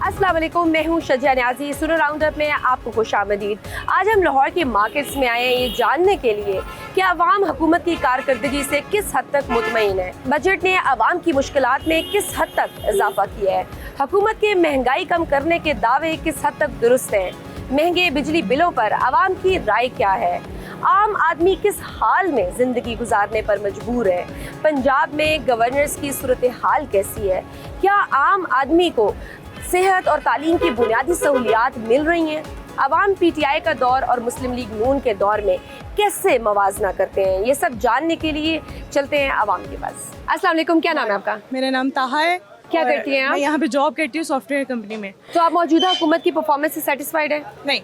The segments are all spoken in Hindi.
अस्सलाम वालेकुम, मैं हूँ शजिया न्याजी। सुनो राउंडअप में आपको खुशामदीद। आज हम लाहौर के मार्केट्स में आए हैं ये जानने के लिए कि अवाम हुकूमत की कारकर्दगी से किस हद तक मुतमईन है। बजट ने अवाम की मुश्किलात में किस हद तक इजाफा किया है। हुकूमत के महंगाई कम करने के दावे किस हद तक दुरुस्त हैं। महंगे बिजली बिलों पर अवाम की राय क्या है। आम आदमी किस हाल में जिंदगी गुजारने पर मजबूर है। पंजाब में गवर्नर्स की सूरत हाल कैसी है। क्या आम आदमी को सेहत और तालीम की बुनियादी सहूलियात मिल रही हैं। अवाम पीटीआई का दौर और मुस्लिम लीग नून के दौर में कैसे मवाजना करते हैं, ये सब जानने के लिए चलते हैं अवाम के पास। अस्सलाम वालेकुम, क्या नाम है आपका? मेरा नाम ताहा है। क्या करती हैं आप? मैं यहाँ पे जॉब करती हूँ सॉफ्टवेयर कंपनी में। तो आप मौजूदा हुकूमत की परफॉर्मेंस से सेटिस्फाइड है? नहीं,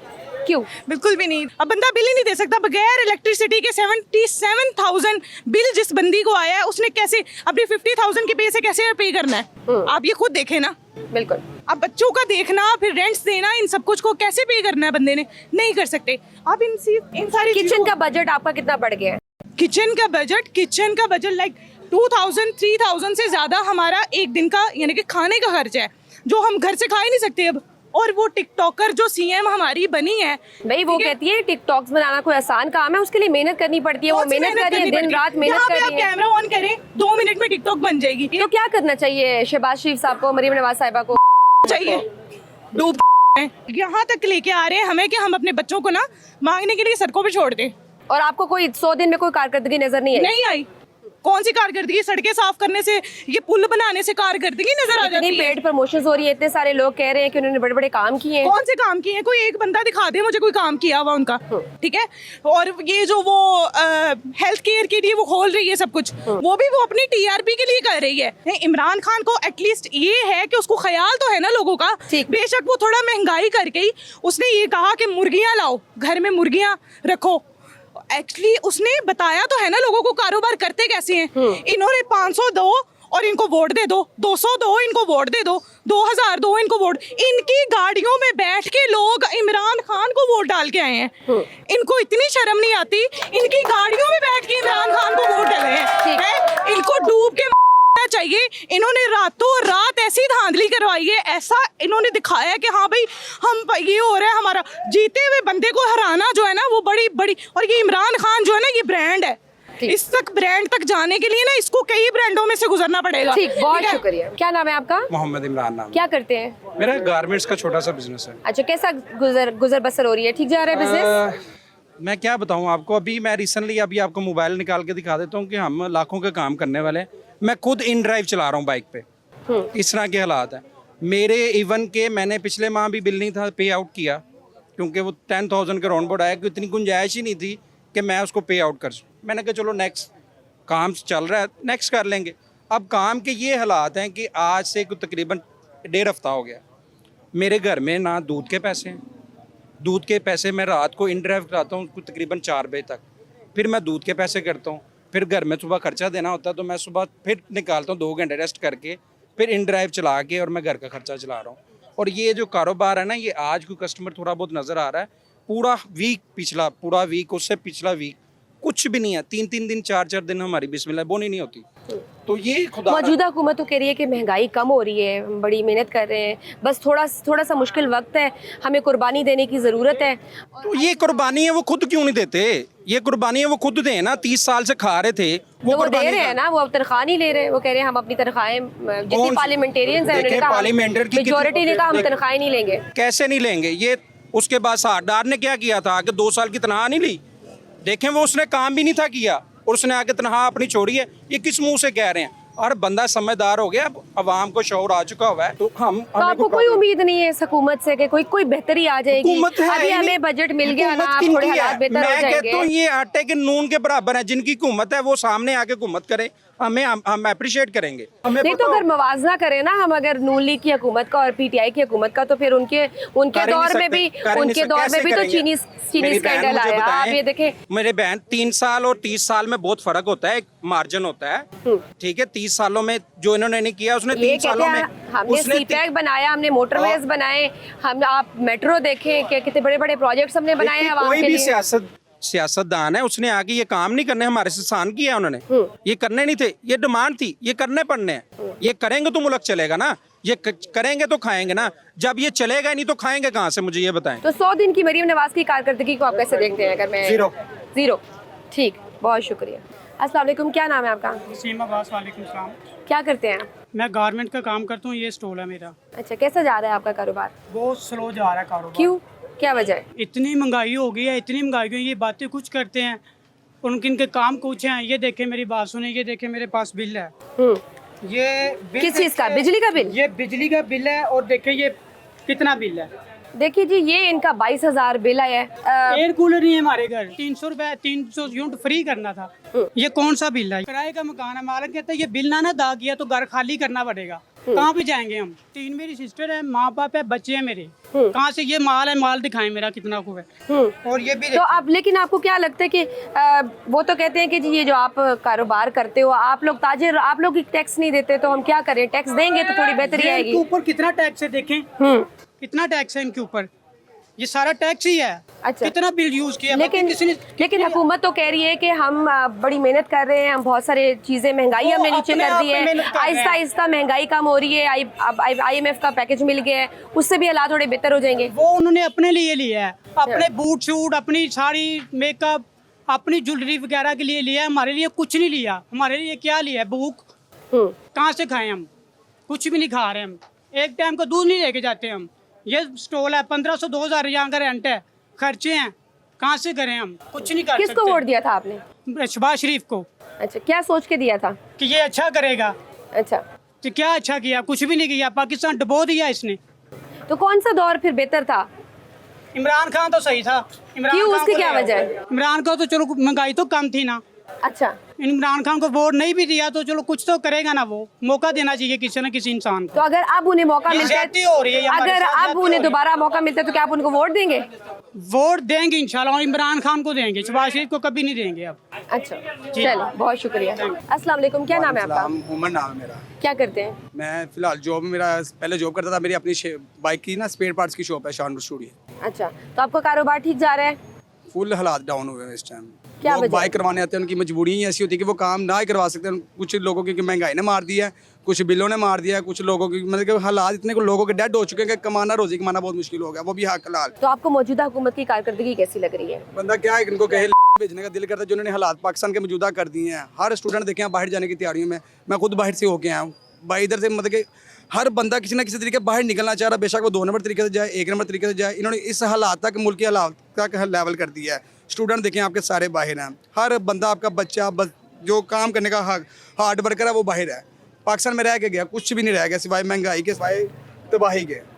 क्यों? बिल्कुल भी नहीं। अब बंदा बिल ही नहीं दे सकता बगैर इलेक्ट्रिसिटी के। 77,000 बिल जिस बंदी को आया है उसने कैसे अपनी 50,000 के पे से कैसे पे करना है। आप ये खुद देखें ना। बिल्कुल। अब बच्चों का देखना, फिर रेंट्स देना, इन सब कुछ को कैसे पे करना है बंदे ने, नहीं कर सकते। अब इन सारी किचन का बजट आपका कितना बढ़ गया है? किचन का बजट लाइक 2,000 3,000 से ज्यादा हमारा एक दिन का यानी कि खाने का खर्च है, जो हम घर से खा ही नहीं सकते अब। और वो टिकटॉकर जो सीएम हमारी बनी है भाई, वो कहती है टिकटॉक्स बनाना कोई आसान काम है, उसके लिए मेहनत करनी पड़ती है। वो मेहनत कर रही है, दिन रात मेहनत कर रही है। कैमरा ऑन करें 2 मिनट में टिकटॉक बन जाएगी। तो क्या करना चाहिए शहबाज शरीफ साहब को, मरीम नवाज साहिबा को? चाहिए डूब यहाँ तक लेके आ रहे हैं हमें कि हम अपने बच्चों को ना मांगने के लिए सड़कों पे छोड़ दें। और आपको कोई 100 दिन में कोई कारकर्दगी नजर नहीं आई? नहीं आई। कौन सी कारकर्दगी? सड़कें साफ करने से, ये पुल बनाने से कारकर्दगी नजर आ जाती है। पेड प्रमोशंस हो रही है, इतने सारे लोग कह रहे हैं कि उन्होंने बड़े बड़े काम किए हैं। कौन से काम किए हैं? कोई एक बंदा दिखा दे मुझे कोई काम किया हुआ उनका, ठीक है। और ये जो वो हेल्थ केयर के लिए वो खोल रही है सब कुछ, वो भी वो अपनी टीआरपी के लिए कर रही है। इमरान खान को एटलीस्ट ये है कि उसको ख्याल तो है ना लोगों का। बेशक वो थोड़ा महंगाई करके ही उसने ये कहा कि मुर्गियां लाओ, घर में मुर्गियां रखो। एक्चुअली उसने बताया तो है ना लोगों को कारोबार करते कैसे हैं। इन्होंने 500 दो और इनको वोट दे दो, 200 दो इनको वोट दे दो, 2,000 दो इनको वोट। इनकी गाड़ियों में बैठ के लोग इमरान खान को वोट डाल के आए हैं। इनको इतनी शर्म नहीं आती, इनकी गाड़ियों में बैठ के इमरान खान को वोट डाले हैं। इनको डूब के चाहिए। इन्होंने रातों रात ऐसी धांधली करवाई है, ऐसा इन्होंने दिखाया कि हाँ भाई हम ये हो रहा है हमारा। जीते हुए बंदे को हराना जो है ना वो बड़ी बड़ी, और ये इमरान खान जो है ना ये ब्रांड है। इस तक ब्रांड तक जाने के लिए ना इसको कई ब्रांडों में से गुजरना पड़ेगा। ठीक, बहुत शुक्रिया। क्या नाम है आपका? मोहम्मद इमरान नाम। क्या करते हैं? मेरा गारमेंट्स का छोटा सा बिजनेस है। अच्छा, कैसा गुजर बसर हो रही है? ठीक जा रहा है बिजनेस? मैं क्या बताऊं आपको, अभी मैं रिसेंटली अभी आपको मोबाइल निकाल के दिखा देता हूं कि हम लाखों का काम करने वाले हैं। मैं खुद इन ड्राइव चला रहा हूं बाइक पे। इस तरह के हालात हैं मेरे। इवन के मैंने पिछले माह भी बिल नहीं था पे आउट किया, क्योंकि वो 10,000 का राउंड बोर्ड आया कि इतनी गुंजाइश ही नहीं थी कि मैं उसको पे आउट कर सकूँ। मैंने कहा चलो नेक्स्ट काम चल रहा है, नेक्स्ट कर लेंगे। अब काम के ये हालात हैं कि आज से तकरीबन 1.5 हफ्ता हो गया मेरे घर में ना दूध के पैसे हैं। दूध के पैसे मैं रात को इन ड्राइव कराता हूँ तकरीबन 4 बजे तक, फिर मैं दूध के पैसे करता हूँ, फिर घर में सुबह खर्चा देना होता है तो मैं सुबह फिर निकालता हूँ 2 घंटे रेस्ट करके, फिर इन ड्राइव चला के और मैं घर का खर्चा चला रहा हूँ। और ये जो कारोबार है ना, ये आज कोई कस्टमर थोड़ा बहुत नज़र आ रहा है, पूरा वीक पिछला पूरा वीक उससे पिछला वीक कुछ भी नहीं है। 3-3 दिन 4-4 दिन हमारी बिस्मिल्लाह बोनी नहीं होती। तो ये खुदा मौजूदा हुकूमत तो कह रही है कि महंगाई कम हो रही है, हम बड़ी मेहनत कर रहे हैं, बस थोड़ा सा मुश्किल वक्त है, हमें कुर्बानी देने की ज़रूरत है। तो ये कुर्बानी है वो खुद क्यों नहीं देते? ये कुर्बानी है वो खुद दें ना। 30 साल से खा रहे थे वो दे रहे हैं ना, वो अब तनख्वाह नहीं ले रहे। वो कह रहे हैं हम अपनी तनख्वाहें, जितनी पार्लियामेंटेरियंस हैं उन्होंने कहा, मेजॉरिटी ने कहा हम तनख्वाहें नहीं लेंगे। कैसे नहीं लेंगे? ये उसके बाद सरदार ने क्या किया था कि 2 साल की तनख्वाह नहीं ली। देखें वो उसने काम भी नहीं था किया और उसने आके तनख्वाह अपनी छोड़ी है। ये किस मुंह से कह रहे हैं? और बंदा समझदार हो गया, अब अवाम को शौर आ चुका हुआ है। तो आपको कोई उम्मीद नहीं है इस हुकूमत से कि कोई बेहतरी आ जाएगी? अभी हमें बजट मिल गया ना, थोड़े हालात बेहतर हो जाएंगे। मैं कहता हूं ये आटे के नून के बराबर है। जिनकी हुकूमत है वो सामने आके हुकूमत करे, हम अप्रिशिएट करेंगे। नहीं तो अगर मवाजना करें ना हम, अगर नून लीग की हुकूमत का और पीटीआई की हुकूमत का, तो फिर उनके दौर में भी तो चीनी स्कैंडल आया। आप ये देखें मेरे बहन, 3 साल और 30 साल में बहुत फर्क होता है, मार्जिन होता है। ठीक है, 30 सालों में जो इन्होंने नहीं किया उसने 3 सालों में हमने सीपैक बनाया, हमने मोटरवेज बनाए, हम आप मेट्रो देखें कि कितने बड़े बड़े प्रोजेक्ट्स हमने बनाए हैं आवाम के लिए। सियासतदान है, उसने आगे ये काम नहीं करने, हमारे से आसान किया उन्होंने। ये करने नहीं थे, ये डिमांड थी, ये करने पड़ने हैं। ये करेंगे तो मुल्क चलेगा ना। ये करेंगे तो खाएंगे ना, जब ये चलेगा नहीं तो खाएंगे कहाँ से, मुझे ये बताएं। तो 100 दिन की मरीम नवाज की कारकर्दगी को आप कैसे देखते हैं? अगर मैं जीरो। ठीक, बहुत शुक्रिया। अस्सलाम वालेकुम, क्या नाम है आपका? वसीम अब्बास। वालेकुम सलाम। क्या करते हैं? मैं गारमेंट का काम करता हूँ, ये स्टॉल है मेरा। अच्छा, कैसा जा रहा है आपका कारोबार? बहुत स्लो जा रहा है कारोबार। क्यों, क्या वजह है? इतनी महंगाई हो गई है, इतनी महंगाई हो गई है, ये बातें कुछ करते हैं, उनके काम कुछ हैं। ये देखे मेरी बात सुने, ये देखे मेरे पास बिल है, ये बिल किस चीज़ का? बिजली का बिल? ये बिजली का बिल है, और देखे ये कितना बिल है। देखिए जी, ये इनका 22,000 बिल आया है। एयर कूलर नहीं है हमारे घर, 300 रुपए 300 यूनिट फ्री करना था। ये कौन सा बिल है? किराए का मकान है, मालिक कहता है ये बिल ना अदा किया तो घर खाली करना पड़ेगा। कहाँ पे जाएंगे हम? 3 मेरी सिस्टर है, माँ बाप है, बच्चे हैं मेरे, कहाँ से ये माल है? माल दिखाएं मेरा कितना खूब है। और ये भी तो अब लेकिन आपको क्या लगता है कि वो तो कहते हैं कि जी ये जो आप कारोबार करते हो, आप लोग ताजिर, आप लोग टैक्स नहीं देते, तो हम क्या करें? टैक्स देंगे तो थोड़ी बेहतरी ये आएगी। इनके ऊपर कितना टैक्स है देखें, कितना टैक्स है इनके ऊपर, ये सारा टैक्स ही है। अच्छा। कितना बिल यूज किया, लेकिन किसी ने लेकिन हुकूमत तो कह रही है कि हम बड़ी मेहनत कर रहे हैं, हम बहुत सारे चीजें, महंगाई हमने नीचे अपने कर आप दी पे है, मेहनत कर रहे हैं। आहिस्ता आहिस्ता महंगाई कम हो रही है। अब IMF का पैकेज मिल गया है, उससे भी हालात थोड़े बेहतर हो जाएंगे। वो उन्होंने अपने लिए लिया है, अपने बूट शूट, अपनी साड़ी, मेकअप, अपनी ज्वेलरी वगैरह के लिए लिया है, हमारे लिए कुछ नहीं लिया। हमारे लिए क्या लिया है? भूख कहाँ से खाएं हम? कुछ भी नहीं खा रहे हम, एक टाइम का दूध नहीं लेके जाते हम। ये स्टॉल है, 1500-2000 यहाँ का रेंट है, खर्चे हैं, कहाँ से करें हम? कुछ नहीं कर सकते। किसको वोट दिया था आपने? शहबाज शरीफ को। अच्छा, क्या सोच के दिया था? कि ये अच्छा करेगा। अच्छा, तो क्या अच्छा किया? कुछ भी नहीं किया, पाकिस्तान डुबो दिया इसने। तो कौन सा दौर फिर बेहतर था? इमरान खान तो सही था। इमरान क्यों, खान उसकी को क्या ले वजह आओ। है? इमरान को तो चलो महंगाई तो कम थी ना। अच्छा, इमरान खान को वोट नहीं भी दिया तो चलो कुछ तो करेगा ना, वो मौका देना चाहिए किसी न किसी इंसान को। तो अगर अब उन्हें मौका ये मिलता ज्यादती हो रही है, ये है, हमारे अगर साथ अब ज्यादती हो उन्हें रही है। दोबारा मौका मिलता है तो क्या आप उनको वोट देंगे? वोट देंगे इंशाल्लाह, और इमरान खान को देंगे, शहबाज शरीफ को कभी नहीं देंगे अब। अच्छा, चलिए, बहुत शुक्रिया। अस्सलाम वालेकुम, क्या नाम है आपका? उमर नाम है मेरा। क्या करते हैं? मैं फिलहाल जॉब, मेरा पहले जॉब करता था, मेरी अपनी बाइक की ना स्पेयर पार्ट्स की शॉप है शानपुर स्टूडियो। अच्छा, तो आपका कारोबार ठीक जा रहा है? फुल हालात डाउन हुए हैं इस टाइम। क्या लोग वजह? बाइक करवाने आते हैं, उनकी मजबूरी ही ऐसी होती है कि वो काम ना ही करवा सकते हैं। कुछ लोगों की महंगाई ने मार दी है, कुछ बिलों ने मार दिया है, कुछ लोगों की मतलब कि हालात इतने को लोगों के डेड हो चुके हैं कि कमाना, रोजी कमाना बहुत मुश्किल हो गया, वो भी हाल। तो आपको मौजूदा हुकूमत की कारकर्दगी कैसी लग रही है? बंदा क्या है, इनको कहे भेजने का दिल करता है, जिन्होंने हालात पाकिस्तान के मौजूदा कर दिए हैं। हर स्टूडेंट देखे हैं बाहर जाने की तैयारियों में, मैं खुद बाहर से होके आया हूँ। भाई इधर से मतलब कि हर बंदा किसी ना किसी तरीके बाहर निकलना चाह रहा है, बेशक वो 2 नंबर तरीके से जाए, 1 नंबर तरीके से जाए। इन्होंने इस हालात तक, मुल्क के हालात तक लेवल कर दिया है। स्टूडेंट देखें आपके सारे बाहर हैं, हर बंदा आपका बच्चा जो काम करने का हार्ड वर्कर है वो बाहर है। पाकिस्तान में रह के गया, कुछ भी नहीं रह गया सिवाय महंगाई के, सिवाय तबाही के।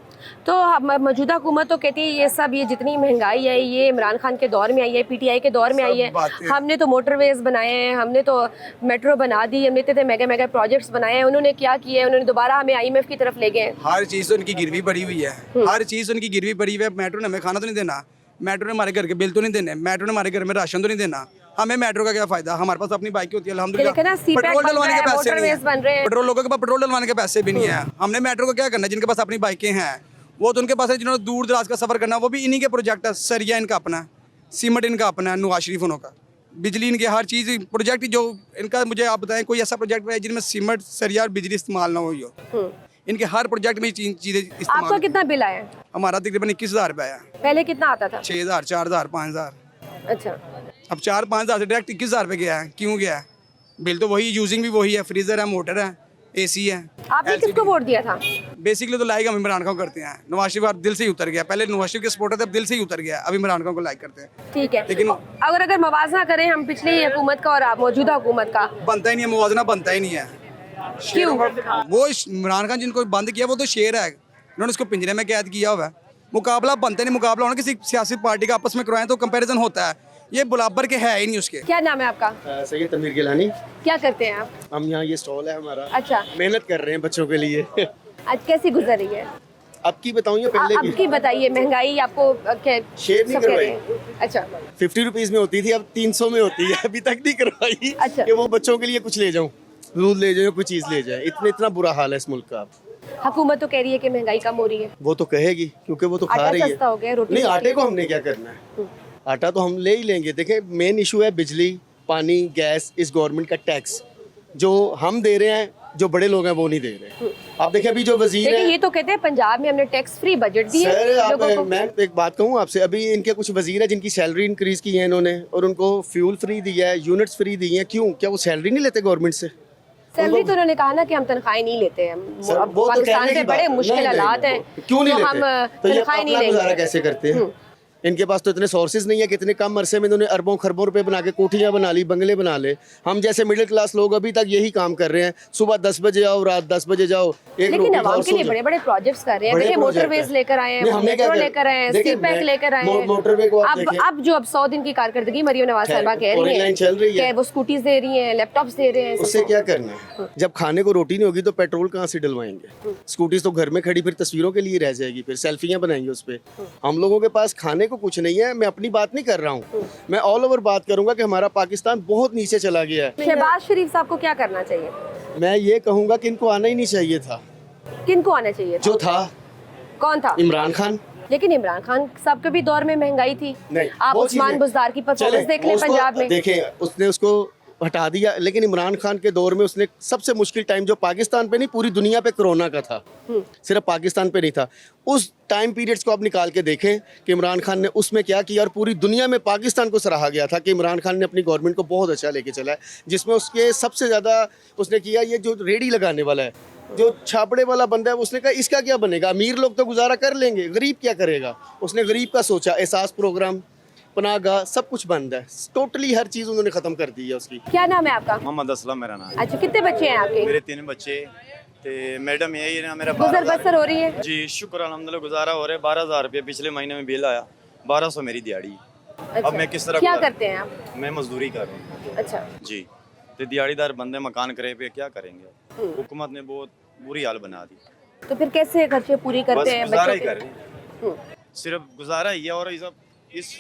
तो मौजूदा हुकूमत तो कहती है ये सब, ये जितनी महंगाई है ये इमरान खान के दौर में आई है, PTI के दौर में आई है। हमने तो मोटरवेज बनाए हैं, हमने तो मेट्रो बना दी, हमने इतने मेगा प्रोजेक्ट्स बनाए हैं। उन्होंने क्या किया है? उन्होंने दोबारा हमें IMF की तरफ ले गए। हर चीज़ उनकी गिरवी पड़ी हुई है, हर चीज़ उनकी गिरवी पड़ी हुई है। मेट्रो ने हमें खाना तो नहीं देना, मेट्रो ने हमारे घर के बिल तो नहीं देने, मेट्रो ने हमारे घर में राशन तो नहीं देना। हमें मेट्रो का क्या फायदा? हमारे पास अपनी बाइक होती है अल्हम्दुलिल्लाह। पेट्रोल डलवाने के पैसे नहीं है, पेट्रोल लोगों के पास पेट्रोल डलवाने के पैसे भी नहीं है। हमने मेट्रो को क्या करना है? जिनके पास अपनी बाइकें हैं वो तो उनके पास है, जिन्होंने दूर दराज का सफर करना, वो भी इन्हीं के प्रोजेक्ट है। सरिया इनका अपना है, सीमेंट इनका अपना है, नवाज शरीफ उनका, बिजली इनके, हर चीज़ प्रोजेक्ट जो इनका। मुझे आप बताएं कोई ऐसा प्रोजेक्ट है जिनमें सीमेंट, सरिया और बिजली इस्तेमाल ना हुई हो? इनके हर प्रोजेक्ट में चीज़ें इस्तेमाल। आपका कितना बिल आया? हमारा तकरीबन 21,000 रुपये आया। पहले कितना आता था? 6,000, 4,000, 5,000। अच्छा, अब 4-5 हज़ार से डायरेक्ट 21,000 रुपये गया है। क्यों गया है? बिल तो वही, यूजिंग भी वही है, फ्रीजर है, मोटर है, AC है। आपने किसको वोट दिया था? बेसिकली तो लाइक हम इमरान खान करते हैं। नवाज शरीफ अब दिल से ही उतर गया, पहले नवाज शरीफ के सपोर्टर थे, अब दिल से ही उतर गया, अब इमरान खान को लाइक करते हैं। ठीक है, लेकिन अगर मवाजना करें हम पिछली हुकूमत का और मौजूदा हुकूमत का, बनता ही नहीं है, मुवाजना बनता ही नहीं है। क्यों? वो इमरान खान जिनको बंद किया वो तो शेर है, उन्होंने उसको पिंजरे में कैद किया हुआ है। मुकाबला बनता नहीं, मुकाबला होना किसी सियासी पार्टी का आपस में करवाएं तो कंपैरिजन होता है, ये बराबर के है ही नहीं उसके। क्या नाम है आपका? सैयद तनवीर गिलानी। क्या करते हैं आप? हम यहाँ, ये स्टॉल है हमारा। अच्छा, मेहनत कर रहे हैं बच्चों के लिए। आज कैसी गुजर रही है? अब की बताऊँ या पहले अब की बताइए, महंगाई आपको शेयर नहीं सब कह रहे करवाई। हैं। अच्छा, 50 रुपीज़ में होती थी, अब 300 में होती है। अभी तक नहीं करवाई। अच्छा। कि वो बच्चों के लिए कुछ ले जाऊँ, दूध ले जाऊँ, कोई चीज़ ले जाए। इतना बुरा हाल है इस मुल्क का। हुकूमत तो कह रही है कि महंगाई कम हो रही है। वो तो कहेगी क्योंकि वो तो खा आटा रही है। सस्ता हो गया, रोटी नहीं, सस्ती आटे है। को हमने क्या करना है? आटा तो हम ले ही लेंगे। देखें, मेन इशू है बिजली, पानी, गैस, इस गवर्नमेंट का टैक्स जो हम दे रहे हैं जो बड़े लोग हैं वो नहीं दे रहे। आप देखिए अभी जो वजीर लेकिन है, ये तो कहते हैं पंजाब में हमने टैक्स फ्री बजट दिया सर आप लोगों को। मैं एक बात कहूँ आपसे, अभी इनके कुछ वजीर है जिनकी सैलरी इंक्रीज की है इन्होंने, और उनको फ्यूल फ्री दिया है, यूनिट्स फ्री दी हैं। क्यों? क्या वो सैलरी नहीं लेते गवर्नमेंट से? सैलरी तो उन्होंने कहा ना कि हम तनख्वाहें नहीं लेते हैं, सर, अब वो तो पाकिस्तान कहने से की बड़े बात- मुश्किल नहीं, हालात नहीं, हैं, क्यों नहीं तो लेते? हम तो ये तनख्वाहें नहीं अपना गुजारा लेंगे। कैसे करते हैं? इनके पास तो इतने सोर्सेज नहीं है कि इतने कम अरसे में इन्होंने अरबों खरबों रुपए बना के कोठियाँ बना ली, बंगले बना ले। हम जैसे मिडिल क्लास लोग अभी तक यही काम कर रहे हैं, सुबह 10 बजे आओ, रात 10 बजे जाओ, एक लेकिन रोटी आवाम खाओ, के सो लिए जाओ। बड़े बड़े प्रोजेक्ट्स कर रहे हैं। बड़े देखिए प्रोजेक्ट मोटरवेज है। लेकर आए हैं, नहीं, हमने क्या मेट्रो किया? लेकर आए हैं, देखिए, सीपैक लेकर आए हैं। मोटरवे को आप देखिए। अब जो अब 100 दिन की कारकर्दगी मरियम नवाज खैर, साहिबा कह रही ऑरेंज लाइन चल रही है है। कि वो स्कूटीज दे रही हैं, लैपटॉप्स दे रहे हैं उससे सबको। क्या करना है? जब खाने को रोटी नहीं होगी तो पेट्रोल कहाँ से डलवाएंगे? स्कूटीज तो घर में खड़ी फिर तस्वीरों के लिए रह जाएगी, फिर सेल्फियां बनाएंगे उस पे। हम लोगों के पास खाने को कुछ नहीं है। मैं अपनी बात नहीं कर रहा हूँ, मैं ऑल ओवर बात करूंगा कि हमारा पाकिस्तान बहुत नीचे चला गया है। शहबाज शरीफ साहब को क्या करना चाहिए? मैं ये कहूंगा कि इनको आना ही नहीं चाहिए था। किनको आना चाहिए था? जो था कौन था? इमरान खान। लेकिन इमरान खान साहब के भी दौर में महंगाई थी। नहीं, आप वो उस्मान चीज़ें- बुज़दार की परफॉर्मेंस चले, देख लें उसको पंजाब में। देखें, उसने उसको हटा दिया, लेकिन इमरान खान के दौर में उसने सबसे मुश्किल टाइम जो पाकिस्तान पे नहीं पूरी दुनिया पे कोरोना का था, सिर्फ पाकिस्तान पे नहीं था, उस टाइम पीरियड्स को आप निकाल के देखें कि इमरान खान ने उसमें क्या किया, और पूरी दुनिया में पाकिस्तान को सराहा गया था कि इमरान खान ने अपनी गवर्नमेंट को बहुत अच्छा लेके चला है। जिसमें उसके सबसे ज़्यादा उसने किया ये जो रेडी लगाने वाला है, जो छापड़े वाला बंदा है, उसने कहा इसका क्या बनेगा, अमीर लोग तो गुजारा कर लेंगे, गरीब क्या करेगा। उसने गरीब का सोचा, एहसास प्रोग्राम, पनाहगाह, सब कुछ बंद है, टोटली हर चीज़ उन्होंने ख़त्म कर दी है उसकी। क्या नाम है आपका? मोहम्मद असलम मेरा नाम है। अच्छा, कितने बच्चे हैं आपके? मेरे 3 बच्चे ते मैडम यही है ना मेरा गुजर 12,000 बसर हो रही है? जी शुक्र अल्हम्दुलिल्लाह गुजारा हो रहा है। 12,000 रुपये पिछले महीने में बिल आया, 1200 मेरी दिहाड़ी। अच्छा। अब मैं किस तरह क्या गुजारा- करते हैं आप? मैं मजदूरी कर रहा हूँ अच्छा। जी। तो दिहाड़ीदार बंदे मकान करे पे क्या करेंगे? हुकूमत ने बहुत बुरी हाल बना दी। तो फिर कैसे खर्चे पूरी बस करते हैं गुजारा बच्चों ही के? कर रहे हैं, सिर्फ गुजारा ही है। और इस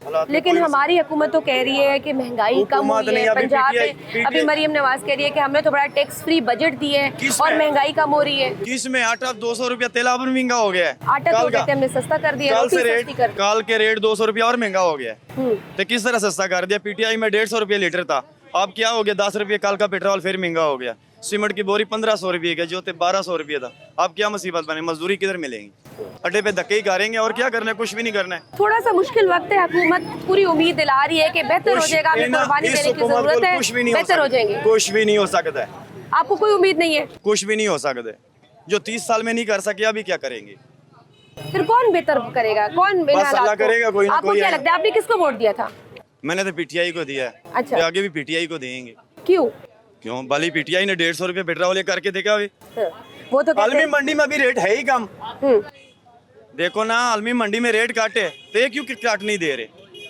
हालात में लेकिन कोई- हमारी हुकूमत तो कह रही है कि महंगाई कम हुकूमत हुई नहीं, है अभी पंजाब PTI में। अभी मरियम नवाज कह रही है कि हमने तो बड़ा टैक्स फ्री बजट दिया है किस और में? महंगाई कम हो रही है। किस में आटा 200 रुपया, तेल अब महंगा हो गया है। आटा तो कहते हैं हमने सस्ता कर दिया, कल रोटी से सस्ती कर रेट कल के रेट 200 रुपया और महंगा हो गया है। तो किस तरह सस्ता कर दिया? पीटीआई में 150 रुपये लीटर था, अब क्या हो गया? 10 रुपये। कल का पेट्रोल फिर महंगा हो गया। सीमेंट की बोरी 1500 रुपये का, जो थे 1200 रुपये था। अब क्या मुसीबत बने? मजदूरी किधर मिलेंगी? अड्डे पे धक्के ही करेंगे और क्या करना है? कुछ भी नहीं करना है। थोड़ा सा मुश्किल वक्त है, हुकूमत पूरी उम्मीद दिला रही है कि बेहतर हो जाएगा, हमें कुर्बानी इस देने की हुकूमत को जरूरत है, कुछ भी नहीं हो बेहतर हो सकता। जाएंगे। कुछ भी नहीं हो सकता है, आपको कोई उम्मीद नहीं है? कुछ भी नहीं हो सकता है। जो 30 साल में नहीं कर सके अभी क्या करेंगे? फिर कौन बेहतर करेगा? कौन इन बस हालात अल्लाह को- करेगा, कोई ना आपको कोई क्या है। लगता है आपने किसको वोट दिया था? मैंने तो पीटीआई को दिया है। अच्छा। तो आगे भी पीटीआई को देंगे। क्यों? क्यों? भली पीटीआई ने 150 रुपये पेट्रोल ये करके देखा अभी। हाँ, वो तो कहते आलमी हैं। मंडी में अभी रेट है ही कम। हम्म, देखो ना, आलमी मंडी में रेट काटे तो ये क्यों काट नहीं दे रहे?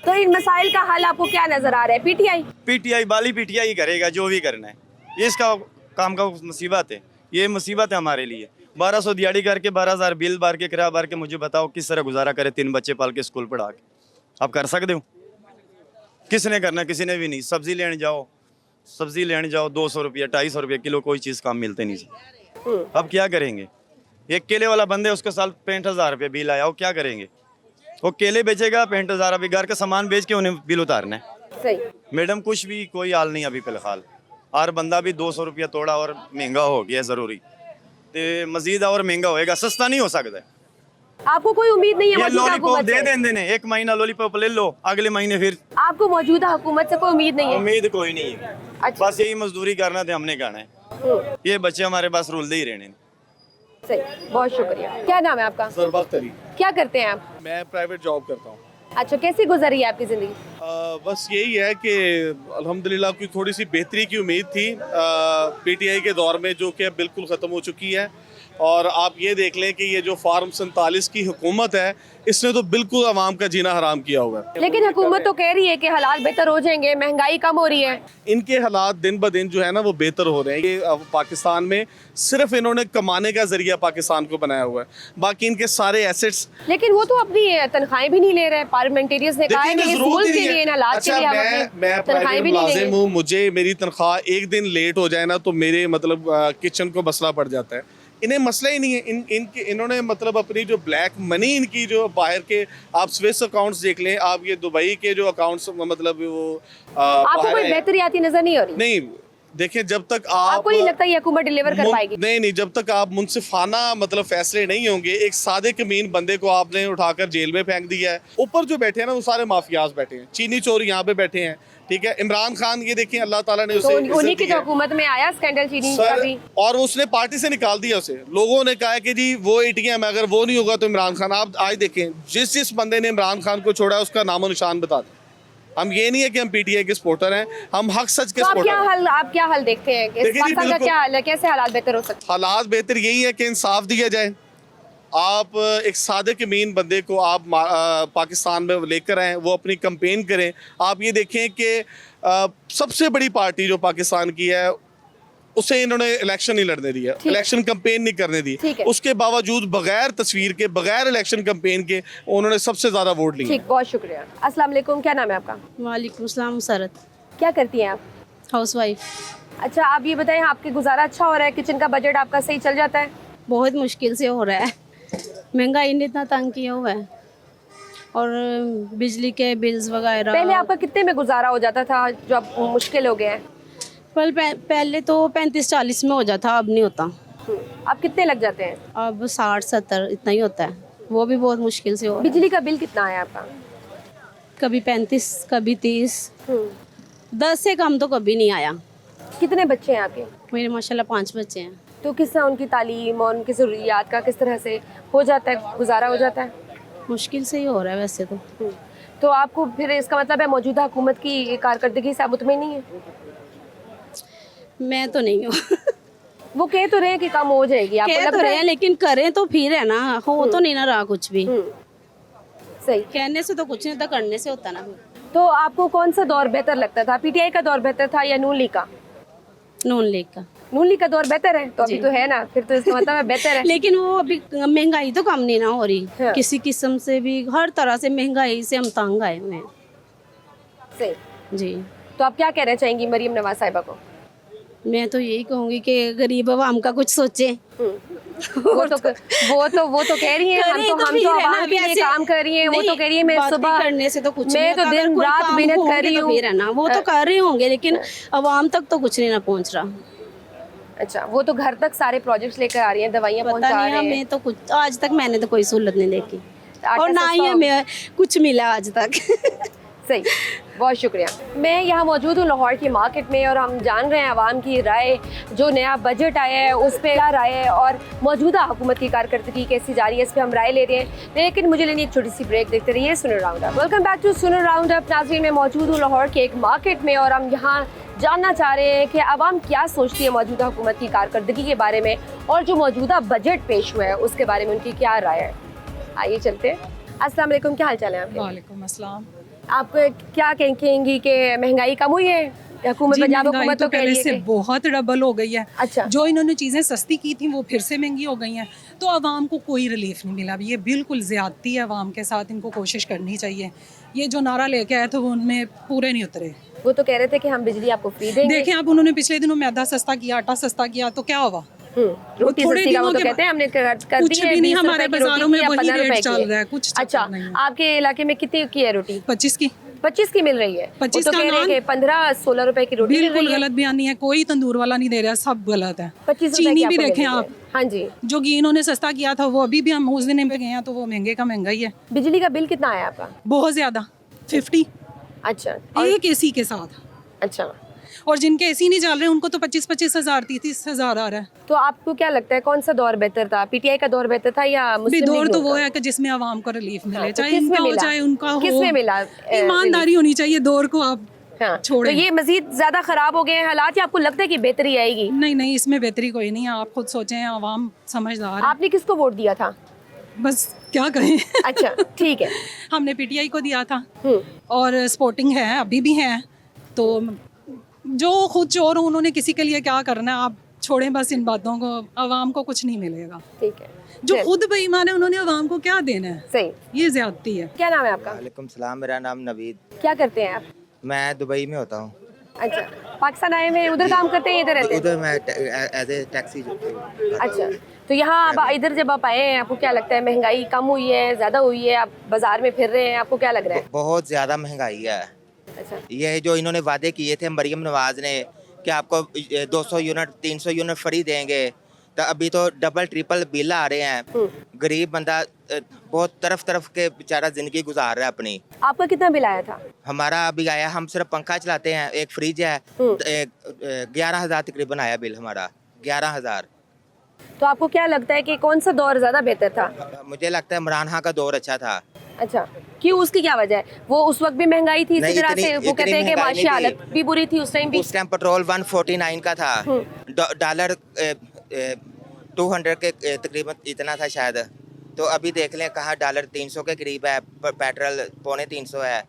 तो इन मसाइल का हल आपको क्या नजर आ रहा है? पीटीआई? पीटीआई बाली पीटीआई करेगा जो भी करना है। ये इसका काम का मुसीबत है, ये मुसीबत है हमारे लिए। 1200 दिहाड़ी करके 12,000 बिल भर के किराया भर के मुझे बताओ किस तरह गुजारा करे? 3 बच्चे पाल के स्कूल पढ़ा के आप कर सकते हो? किसने करना? किसी ने भी नहीं। सब्जी लेने जाओ 200 रुपया 250 रुपया किलो, कोई चीज़ काम मिलते नहीं। अब क्या करेंगे? एक केले वाला बंदे उसके साल 65,000 रुपये बिल आया, वो क्या करेंगे? वो केले बेचेगा 65,000, अभी घर का सामान बेच के उन्हें बिल उतारना है। सही। मैडम कुछ भी कोई हाल नहीं अभी फिलहाल। हर बंदा भी 200 रुपया तोड़ा और महंगा हो गया ज़रूरी, तो मजीद और महंगा होएगा, सस्ता नहीं हो सकता है। आपको कोई उम्मीद नहीं है ये मौजूदा लॉलीपॉप हुकूमत दे से? देने, एक महीना लॉलीपॉप ले लो, अगले महीने फिर आपको मौजूदा हुकूमत से कोई उम्मीद नहीं है? उम्मीद कोई नहीं है। अच्छा। बस यही मजदूरी करना थे, हमने करना है। ये बच्चे हमारे पास रुलते ही रहने। सही, बहुत शुक्रिया। क्या नाम है आपका? सरबख्त अली। क्या करते हैं आप? मैं प्राइवेट जॉब करता हूँ। अच्छा, कैसी गुजरी है आपकी जिंदगी? बस यही है कि अल्हम्दुलिल्लाह की थोड़ी सी बेहतरी की उम्मीद थी पीटीआई के दौर में, जो कि अब बिल्कुल ख़त्म हो चुकी है। और आप ये देख लें कि ये जो फार्म 47 की हुकूमत है, इसने तो बिल्कुल आवाम का जीना हराम किया हुआ है। लेकिन हुकूमत तो कह रही है कि हालात बेहतर हो जाएंगे, महंगाई कम हो रही है। इनके हालात दिन ब दिन जो है ना वो बेहतर हो रहे हैं। ये अब पाकिस्तान में सिर्फ इन्होंने कमाने का जरिया पाकिस्तान को बनाया हुआ है, बाकी इनके सारे एसेट्स। लेकिन वो तो अपनी तनख्वाहें भी नहीं ले रहे। पार्लियामेंटेरियंस ने कहा है कि इस मुल्क के लिए, इन हालात के लिए हम अपनी मैं तनख्वाहें भी नहीं मुलाजिम लेंगे। हूँ, मुझे मेरी तनख्वाह एक दिन लेट हो जाए ना तो मेरे मतलब किचन को मसला पड़ जाता है। इन्हें मसला ही नहीं है। इन्होंने मतलब अपनी जो ब्लैक मनी इनकी जो बाहर के, आप स्विस अकाउंट्स देख लें, आप ये दुबई के जो अकाउंट्स मतलब वो आपको बाहर कोई हैं। बेहतरी आती नजर नहीं हो रही? नहीं, देखें जब तक आप आपको नहीं लगता ये हुकूमत डिलीवर कर पाएगी? नहीं, जब तक आप मुनसिफाना मतलब फैसले नहीं होंगे, एक सादे कमीन बंदे को आपने उठाकर जेल में फेंक दिया है। ऊपर जो बैठे हैं ना वो सारे माफियाज बैठे हैं, चीनी चोर यहाँ पे बैठे हैं, ठीक है। इमरान खान ये देखिए अल्लाह ताला ने तो उसे उन्हीं की इज्जत दी है। हुकूमत में आया स्कैंडल चीनी का सर, भी। और उसने पार्टी से निकाल दिया उसे। लोगों ने कहा है कि जी वो एटीएम है, अगर वो नहीं होगा तो इमरान खान। आप आज देखें जिस बंदे ने इमरान खान को छोड़ा है उसका नामो निशान बता दें। हम ये नहीं है कि हम पीटीआई के सपोर्टर हैं, हम हक सच के तो सपोर्टर हैं। आप क्या हल देखते हैं कि देखिए जी, पाकिस्तान का बिल्कुल। क्या हाल है, कैसे हालात बेहतर हो सकते हालात बेहतर यही है कि इंसाफ दिया जाए। आप एक सादे कमीन बंदे को आप पाकिस्तान में लेकर आएँ, वो अपनी कंपेन करें। आप ये देखें कि सबसे बड़ी पार्टी जो पाकिस्तान की है उसे इन्होंने इलेक्शन नहीं लड़ने दिया, इलेक्शन कंपेन नहीं करने दी। ठीक है। उसके बावजूद बगैर तस्वीर के, बगैर इलेक्शन कंपेन के उन्होंने सबसे ज़्यादा वोट लिए। ठीक, बहुत शुक्रिया। अस्सलाम वालेकुम, क्या नाम है आपका? वालेकुम सलाम सरत, क्या करती हैं आप? House wife. अच्छा, आप ये बताएं आपके गुजारा अच्छा हो रहा है, किचन का बजट आपका सही चल जाता है? बहुत मुश्किल से हो रहा है, महंगाई ने इतना तंग किया हुआ है, और बिजली के बिल्स वगैरह। पहले आपका कितने में गुजारा हो जाता था जो अब मुश्किल हो गया है? पहले तो 35-40 में हो जाता, अब नहीं होता। अब कितने लग जाते हैं? अब 60-70 इतना ही होता है, वो भी बहुत मुश्किल से हो रहा है। बिजली का बिल कितना आया आपका? कभी 35, कभी 30, 10 से कम तो कभी नहीं आया। कितने बच्चे हैं आपके? मेरे माशाल्लाह 5 बच्चे हैं। तो किस तरह उनकी तालीम और उनकी ज़रूरियात का किस तरह से हो जाता है, गुजारा हो जाता है? मुश्किल से ही हो रहा है वैसे तो। तो आपको फिर इसका मतलब है मौजूदा हुकूमत की कारकर्दगी से आप मुतमईन नहीं है? मैं तो नहीं हूँ। वो कह तो रहे हैं कि कम हो जाएगी, आपको कह तो लगता रहे है? हैं, लेकिन करें तो फिर है ना, हो तो नहीं ना रहा कुछ भी। सही। कहने से तो कुछ नहीं होता, करने से होता ना। तो आपको कौन सा दौर बेहतर लगता था, पीटीआई का दौर बेहतर था या नून लीग का? नून लीग का। नून लीग का दौर बेहतर है, तो अभी तो है ना, फिर तो इसका मतलब है बेहतर है। लेकिन वो अभी महंगाई तो कम नहीं ना हो रही, हाँ। किसी किस्म से भी, हर तरह से महंगाई से हम तंग आए हुए हैं सही। जी। तो आप क्या कहना चाहेंगी मरीम नवाज साहिबा को? मैं तो यही कहूँगी कि गरीब आवाम का कुछ सोचे। वो तो कह रही हैं, हम तो आवाम के लिए काम कर रही हैं। वो तो कह रही है मैं सुबह करने से तो कुछ मैं तो दिन रात मेहनत कर रही हूँ। फिर है ना, वो तो कर रहे होंगे, लेकिन आवाम तक तो कुछ नहीं ना पहुँच रहा। अच्छा, वो तो घर तक सारे प्रोजेक्ट्स लेकर आ रही हैं, दवाइयाँ पता पहुँचा नहीं, रहे हैं। हमें तो कुछ आज तक मैंने तो कोई सहूलत नहीं देखी, आटा और ना ही सस्ता हो हमें कुछ मिला आज तक। सही, बहुत शुक्रिया। मैं यहाँ मौजूद हूँ लाहौर की मार्केट में, और हम जान रहे हैं आवाम की राय, जो नया बजट आया है उस पर क्या राय है और मौजूदा हुकूमत की कारकर्दगी कैसी जा रही है, इस पर हम राय ले रहे हैं। लेकिन मुझे लेनी एक छोटी सी ब्रेक, देखते रहिए Suno round up. Welcome back to Suno round up. नाज़रीन, मैं मौजूद हूँ लाहौर के एक मार्केट में, और हम यहाँ जानना चाह रहे हैं कि आवाम क्या सोचती है मौजूदा हुकूमत की कारकर्दगी के बारे में, और जो मौजूदा बजट पेश हुआ है उसके बारे में उनकी क्या राय है। आइए चलते हैं। अस्सलाम वालेकुम, क्या हाल चाल है आपके? वालेकुम अस्सलाम। आप क्या कहेंगी कि महंगाई कम हुई है? हुकूमत जी, पंजाब महंगाई हुकूमत तो तो कह पहले रही है से कि बहुत डबल हो गई है। अच्छा। जो इन्होंने चीज़ें सस्ती की थी वो फिर से महंगी हो गई हैं, तो आवाम को कोई रिलीफ नहीं मिला। ये बिल्कुल ज़्यादती है आवाम के साथ, इनको कोशिश करनी चाहिए। ये जो नारा लेके आए थे वो उनमें पूरे नहीं उतरे। वो तो कह रहे थे कि हम बिजली आपको फ्री देंगे। देखें आप, उन्होंने पिछले दिनों मैदा सस्ता किया, आटा सस्ता किया, तो क्या हुआ? रोटी थोड़े सस्ती का वो दिनों तो के कहते हैं हमने कर दी कुछ है, भी नहीं, 20 हमारे रुपए की रोटी बाजारों की में या वही 15 रेट रुपए चल की रहा है, कुछ चक्कर अच्छा, नहीं है। आपके इलाके में कितने की है रोटी? 25 की। 25 की मिल रही है। 25 वो तो का कह रहे हैं नान। कि 15-16 रुपए की रोटी मिल बिल्कुल रही है। गलत बयानी है, कोई तंदूर वाला नहीं दे रहा, सब गलत है। 25 रुपए चीनी की भी आपको देखें मिल रही आप, है। हाँ जी। जो घी इन्होंने सस्ता किया था वो अभी भी हम उस दिन पे गए हैं तो वो महंगे का महंगा ही है। बिजली का बिल कितना आया आपका? बहुत ज़्यादा, 50। अच्छा। एक एसी के साथ। अच्छा, और जिनके एसी नहीं चल रहे उनको तो 25-25 हज़ार 30-30 हज़ार आ रहा है। तो आपको क्या लगता है कौन सा दौर बेहतर था? पीटीआई का दौर बेहतर था या मुस्लिम दौर लीग तो वो का? है कि जिसमें आवाम को रिलीफ मिले, हाँ, तो चाहे किसमें इनका हो मिला? चाहे उनका हो। किसमें मिला ईमानदारी होनी चाहिए, दौर को आप हाँ, तो छोड़ें। ये मजीद ज्यादा खराब हो गए हैं हालात, या आपको लगता है कि बेहतरी आएगी? नहीं नहीं, इसमें बेहतरी कोई नहीं है, आप खुद सोचें, आवाम समझदार है। आपने किसको वोट दिया था? बस क्या कहें। अच्छा, ठीक है। हमने पीटीआई को दिया था, हम्म। और स्पोर्टिंग है, अभी भी है। तो जो खुद चोर हो उन्होंने किसी के लिए क्या करना है, आप छोड़ें बस इन बातों को, आवाम को कुछ नहीं मिलेगा। ठीक है। जो खुद बेईमान है उन्होंने आवाम को क्या देना है, सही। ये ज्यादती है। क्या नाम है आपका? वालेकुम सलाम, मेरा नाम नवीद। क्या करते हैं आप? मैं दुबई में होता हूँ। अच्छा, पाकिस्तान आए हुए उधर काम करते हैं, इधर रहते हैं? उधर मैं एज ए टैक्सी। अच्छा, तो यहाँ आप इधर जब आप आए हैं, आपको क्या लगता है महंगाई कम हुई है, ज्यादा हुई है? आप बाजार में फिर रहे हैं, आपको क्या लग रहा है? बहुत ज़्यादा महंगाई है। अच्छा। ये जो इन्होंने वादे किए थे मरीम नवाज ने कि आपको 200 यूनिट 300 यूनिट फ्री देंगे, तो अभी तो डबल ट्रिपल बिल आ रहे हैं। गरीब बंदा बहुत तरफ के बेचारा जिंदगी गुजार रहा है अपनी। आपका कितना बिल आया था? हमारा अभी आया, हम सिर्फ पंखा चलाते हैं, एक फ्रिज है, 11,000 तकरीबन आया बिल हमारा, 11,000। तो आपको क्या लगता है कि कौन सा दौर ज्यादा बेहतर था? मुझे लगता है इमरान खान का दौर अच्छा था। अच्छा, क्यों, उसकी क्या वजह है? वो उस वक्त भी महंगाई थी इसी तरह से, वो कहते हैं कि माशी हालत भी बुरी थी उस टाइम भी। उस टाइम पेट्रोल 149 का था, डॉलर 200 के तकरीबन इतना था शायद। तो अभी देख लें कहाँ डॉलर 300 के करीब है, पेट्रोल 250 है,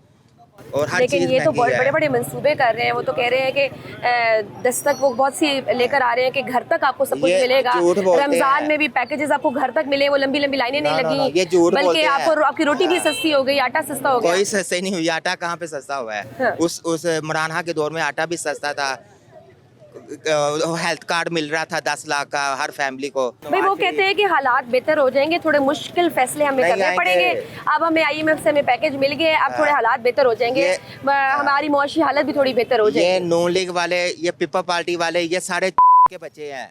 और हर लेकिन चीज़ ये तो महंगी बहुत है। बड़े बड़े मंसूबे कर रहे हैं। वो तो कह रहे हैं कि दस्तक वो बहुत सी लेकर आ रहे हैं कि घर तक आपको सब कुछ ये मिलेगा। झूठ बोलते रमजान हैं। में भी पैकेजेस आपको घर तक मिले, वो लंबी लंबी लाइनें नहीं ना, ना, लगी, ये झूठ बल्कि बोलते हैं। आपको आपकी रोटी भी सस्ती हो गई, आटा सस्ता हो गया। कोई सस्ते नहीं हुई, आटा कहाँ पे सस्ता हुआ है। हाँ। उस इमरान खान के दौर में आटा भी सस्ता था, हेल्थ कार्ड मिल रहा था 10 लाख का हर फैमिली को। भाई वो कहते हैं कि हालात बेहतर हो जाएंगे, थोड़े मुश्किल फैसले हमें नहीं करने आएंगे। पड़ेंगे। अब हमें IMF से हमें पैकेज मिल गए, अब थोड़े हालात बेहतर हो जाएंगे, हमारी मुआशी हालत भी थोड़ी बेहतर हो ये जाएगी। नून लीग वाले, ये पीपल पार्टी वाले, ये सारे के बच्चे हैं।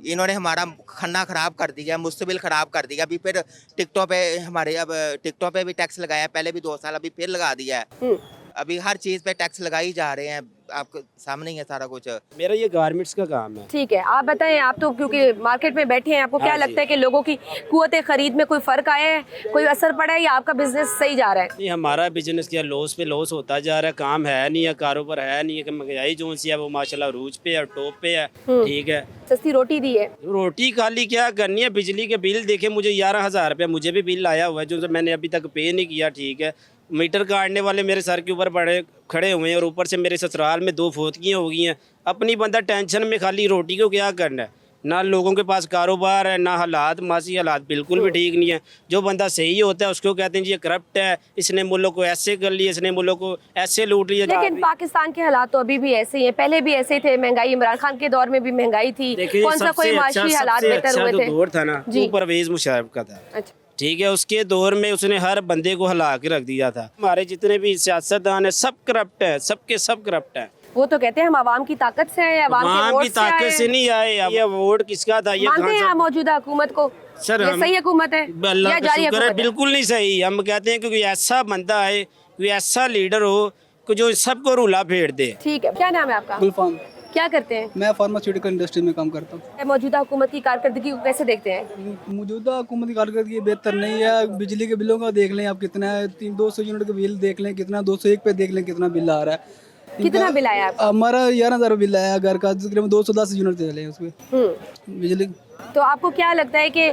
इन्होंने हमारा खाना खराब कर दिया, मुस्तबिल खराब कर दिया। अभी फिर टिकटॉक पे हमारे, अब टिकटॉक पे भी टैक्स लगाया, पहले भी 2 साल, अभी फिर लगा दिया है। अभी हर चीज़ पे टैक्स लगाई जा रहे हैं, आपको सामने ही है सारा कुछ। मेरा ये गारमेंट्स का काम है। ठीक है, आप बताएं, आप तो क्योंकि मार्केट में बैठे हैं, आपको क्या लगता है कि लोगों की कुव्वत खरीद में कोई फर्क आया है, कोई असर पड़ा है, या आपका बिजनेस सही जा रहा है? नहीं, हमारा बिजनेस क्या लॉस पे लॉस होता जा रहा है, काम है नहीं है, कारोबार है नहीं है, कि महंगाई जो सी है वो माशाल्लाह रूज पे है, टॉप पे है। ठीक है, सस्ती रोटी दी है, रोटी खाली क्या करनी है। बिजली के बिल देखे मुझे 11,000 रुपया मुझे भी बिल आया हुआ है, जो मैंने अभी तक पे नहीं किया। ठीक है, मीटर काटने वाले मेरे सर के ऊपर बड़े खड़े हुए हैं, और ऊपर से मेरे ससुराल में 2 फौतगियाँ हो गई हैं। अपनी बंदा टेंशन में खाली रोटी को क्या करना है, ना लोगों के पास कारोबार है, ना हालात, मासी हालात बिल्कुल भी ठीक नहीं है। जो बंदा सही होता है उसको कहते हैं जी ये करप्ट है, इसने मुल्क को ऐसे कर लिया, इसने मुल्क को ऐसे लूट लिया। लेकिन पाकिस्तान के हालात तो अभी भी ऐसे ही हैं, पहले भी ऐसे ही थे। महंगाई इमरान खान के दौर में भी महंगाई थी, कौन सा कोई माशी हालात बेहतर हुए थे? दौर था ना वो परवेज मुशर्रफ का था। अच्छा, ठीक है, उसके दौर में उसने हर बंदे को हिला के रख दिया था। हमारे जितने भी सियासतदान है सब करप्ट है, सबके सब करप्ट है। वो तो कहते हैं हम आवाम की ताकत से हैं, आवाम के वोट की ताकत से नहीं आए। ये वोट किसका था? ये मानते हैं आप मौजूदा हुकूमत को? सर, ये सही हुकूमत है अल्लाह या का जारी शुक्र है, हुकूमत है? बिल्कुल नहीं सही। हम कहते हैं कि कोई ऐसा बंदा है, कोई ऐसा लीडर हो कि जो सबको रूला फेर दे। ठीक है, क्या नाम है आपका? गुलफाम। क्या करते हैं? मैं फार्मास्यूटिकल इंडस्ट्री में काम करता हूँ। मौजूदा हुकूमत की कारकर्दगी को कैसे देखते हैं? मौजूदा हुकूमत की कारकर्दगी बेहतर नहीं है। बिजली के बिलों का देख लें आप, कितना है, 200 यूनिट का बिल देख लें कितना, 201 पे देख लें कितना बिल आ रहा है। कितना बिल आया आपका? हमारा 11,000 बिल आया घर का, तकरीबन 210 यूनिट चले हैं उसमें बिजली। तो आपको क्या लगता है कि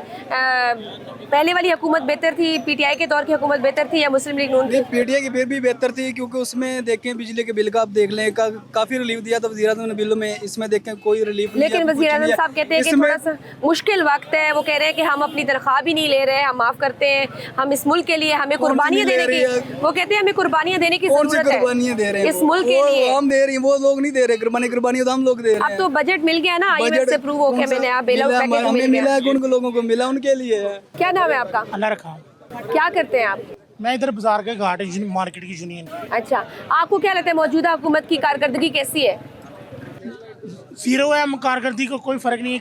पहले वाली हुकूमत बेहतर थी, PTI के दौर की हुकूमत बेहतर थी, या मुस्लिम लीग नून की? PTI की फिर भी बेहतर थी, क्योंकि उसमें देखें बिजली के बिल का आप देख लें काफी रिलीफ दिया था वज़ीर-ए-आज़म ने बिलों में, इसमें देखें कोई रिलीफ नहीं। लेकिन वज़ीर-ए-आज़म साहब कहते हैं कि थोड़ा सा मुश्किल वक्त है। वो कह रहे हैं कि हम अपनी तनख्वाह भी नहीं ले रहे, हम माफ करते हैं, हम इस मुल्क के लिए हमें कुर्बानियाँ देने की, वो कहते हैं हमें कुर्बानियाँ देने की जरूरत है कुर्बानियाँ दे रहे हैं इस मुल्क के लिए। हम दे रही हैं, वो लोग नहीं दे रहे कुर्बानियाँ, तो हम लोग दे रहे हैं। अब तो बजट मिल गया ना, IMF से अप्रूव होके मैंने आप बेल आउट पैकेज हमें मिला है, उनको लोगों को मिला, उनके लिए है। क्या नाम है आपका? अल्लाह रखा। क्या करते हैं आप? मैं इधर बाजार के घाट मार्केट की यूनियन। अच्छा, आपको क्या लगता है मौजूदा हुकूमत की कारकर्दगी कैसी है? जीरो है, कारकर्दगी को कोई फ़र्क नहीं है।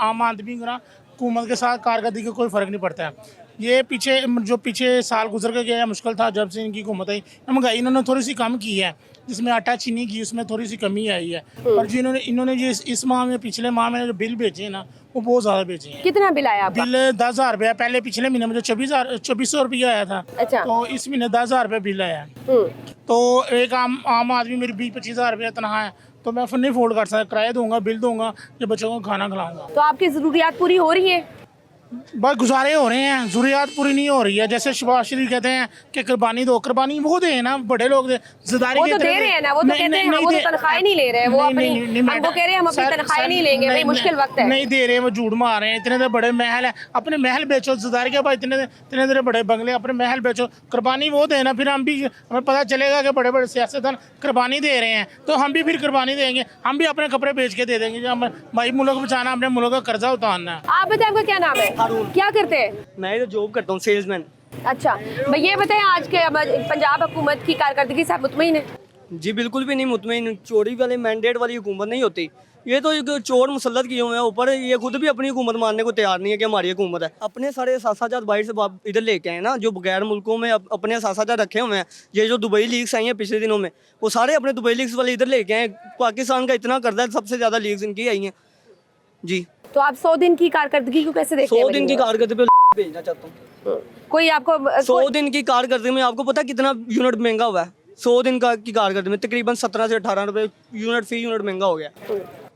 आम आदमी का हुकूमत के साथ कारकर्दगी का कोई फ़र्क नहीं पड़ता है। ये पीछे साल गुजर के गया मुश्किल था, जब से इनकी हुकूमत आई, महंगाई इन्होंने थोड़ी सी कम की है, जिसमें आटा चीनी की उसमें थोड़ी सी कमी आई है। और जो इन्होंने जो इस माह में, पिछले माह में जो बिल बेचे हैं ना, वो बहुत ज़्यादा बेचे हैं। कितना बिल आया आपका? बिल 10,000 रुपया, पहले पिछले महीने में जो 2400 रुपया आया था। अच्छा। तो इस महीने 10,000 रुपया बिल आया है। तो एक आम आदमी, मेरी 20-25,000 रुपया तनख्वाह है, तो मैं फिर नहीं अफोर्ड कर सकता, किराया दूंगा, बिल दूंगा, ये बच्चों को खाना खिलाऊंगा। तो आपकी ज़रूरियात पूरी हो रही है? बस गुजारे हो रहे हैं, ज़रूरियात पूरी नहीं हो रही है। जैसे शहबाज शरीफ कहते हैं कि कुर्बानी दो, कुर्बानी वो दे ना, बड़े लोग दे, ज़िम्मेदारी वो तो दे रहे हैं ना, वो तो कहते हैं हम वो तो तनख्वाहें नहीं ले रहे, वो अपनी, हम वो कह रहे हैं हम अपनी तनख्वाहें नहीं लेंगे, भाई मुश्किल वक्त है। नहीं दे रहे, वो झूठ मार रहे हैं। इतने तो बड़े महल है, अपने महल बेचो, ज़िम्मेदारी के बाद इतने बड़े बंगले, अपने महल बेचो, कुर्बानी वो देना, फिर हम भी, हमें पता चलेगा कि बड़े बड़े सियासतदान कुर्बानी दे रहे हैं, तो हम भी फिर कुर्बानी देंगे, हम भी अपने कपड़े बेच के दे देंगे। हम भाई मुल्क बचाना, अपने मुल्क का कर्जा उतारना है। आप बताएं, आपका क्या नाम है? क्या करते हैं? मैं इधर जॉब करता हूँ, सेल्समैन। अच्छा, भाई ये बताएं, आज के पंजाब हुकूमत की कारकर्दगी से आप मुतमईन हैं? जी बिल्कुल भी नहीं मुतमईन। चोरी वाले मैंडेट वाली हुकूमत नहीं होती। ये तो एक चोर मुसल्लत किए हुए हैं ऊपर, ये खुद भी अपनी हुकूमत मानने को तैयार नहीं है कि हमारी हुकूमत है। अपने सारे सासाजात बाहर से इधर लेके आए ना, जो गैर मुल्कों में अपने सासाजात रखे हुए हैं। ये जो दुबई लीग्स आई हैं पिछले दिनों में, वो सारे अपने दुबई लीग्स वाले इधर लेके आए। पाकिस्तान का इतना कर्जा है, सबसे ज़्यादा लीग्स इनकी आई हैं जी। तो आप 100 दिन की कारकर्दगी को कैसे देखते हैं? 100 दिन की कारकर्दगी पे भेजना चाहता हूँ। कोई आपको 100 दिन की कारकर्दगी में आपको पता कितना यूनिट महंगा हुआ है? 100 दिन की कारकर्दगी में तकरीबन 17 से 18 रुपए यूनिट फी यूनिट महंगा हो गया।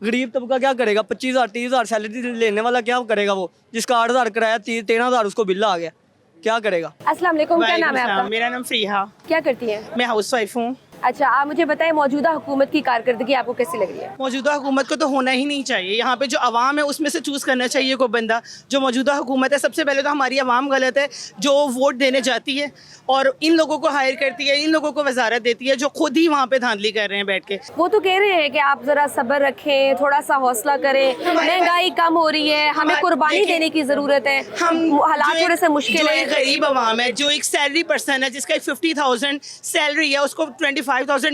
गरीब तबका क्या करेगा? 25,000 30,000 सैलरी लेने वाला क्या करेगा? वो जिसका 8,000 किराया 13,000 उसको बिल आ गया, क्या करेगा? अस्सलाम वालेकुम, क्या नाम है आपका? मेरा नाम फ्रीहा। क्या करती हैं? मैं हाउस वाइफ हूँ। अच्छा, आप मुझे बताएं मौजूदा हुकूमत की कारकर्दगी आपको कैसी लग रही है? मौजूदा हुकूमत को तो होना ही नहीं चाहिए। यहाँ पे जो आवाम है उसमें से चूज़ करना चाहिए कोई बंदा। जो मौजूदा हुकूमत है, सबसे पहले तो हमारी आवाम गलत है जो वोट देने जाती है और इन लोगों को हायर करती है, इन लोगों को वजारत देती है जो खुद ही वहाँ पे धांधली कर रहे हैं बैठ के। वो तो कह रहे हैं कि आप ज़रा सब्र रखें, थोड़ा सा हौसला करें, महंगाई कम हो रही है, हमें कुर्बानी देने की ज़रूरत है, हम हालात थोड़े से मुश्किल है। गरीब आवाम है, जो एक सैलरी पर्सन है जिसका 50,000 सैलरी है, उसको 25,000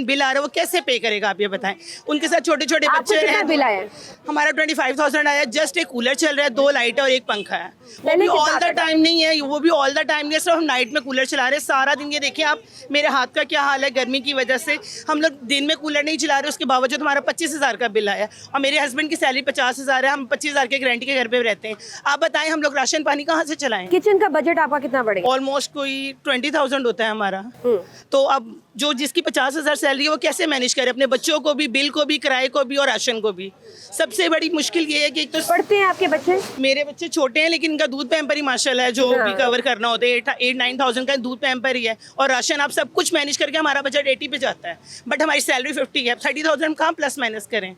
बिल आ रहा है, वो कैसे पे करेगा आप ये बताएं? उनके साथ छोटे छोटे बच्चे हैं। बिल आया? हमारा 25,000 आया। जस्ट एक कूलर चल रहा है, 2 लाइट और 1 पंखा है। वो भी ऑल द टाइम नहीं है, वो भी ऑल द टाइम नहीं है, सिर्फ हम नाइट में कूलर चला रहे हैं सारा दिन। ये देखिए आप मेरे हाथ का क्या हाल है, गर्मी की वजह से हम लोग दिन में कूलर नहीं चला रहे, उसके बावजूद हमारा 25,000 का बिल आया। और मेरे हस्बैंड की सैलरी 50,000 है, हम 25,000 के गारंटी के घर पे रहते हैं। आप बताएं हम लोग राशन पानी कहाँ से चलाएं? किचन का बजट आपका कितना बढ़ेगा? ऑलमोस्ट कोई 20,000 होता है हमारा। तो अब जो जिसकी 50,000 सैलरी है वो कैसे मैनेज करे अपने बच्चों को भी, बिल को भी, किराए को भी और राशन को भी? सबसे बड़ी मुश्किल ये है कि तो पढ़ते हैं आपके बच्चे? मेरे बच्चे छोटे हैं लेकिन इनका दूध पैम्पर ही माशाल्लाह है, जो भी कवर करना होता है 8-9,000 का दूध पैम्पर ही है। और राशन आप सब कुछ मैनेज करके हमारा बजट 80 पे जाता है, बट हमारी सैलरी 50 है। 30,000 कहाँ प्लस माइनस करें?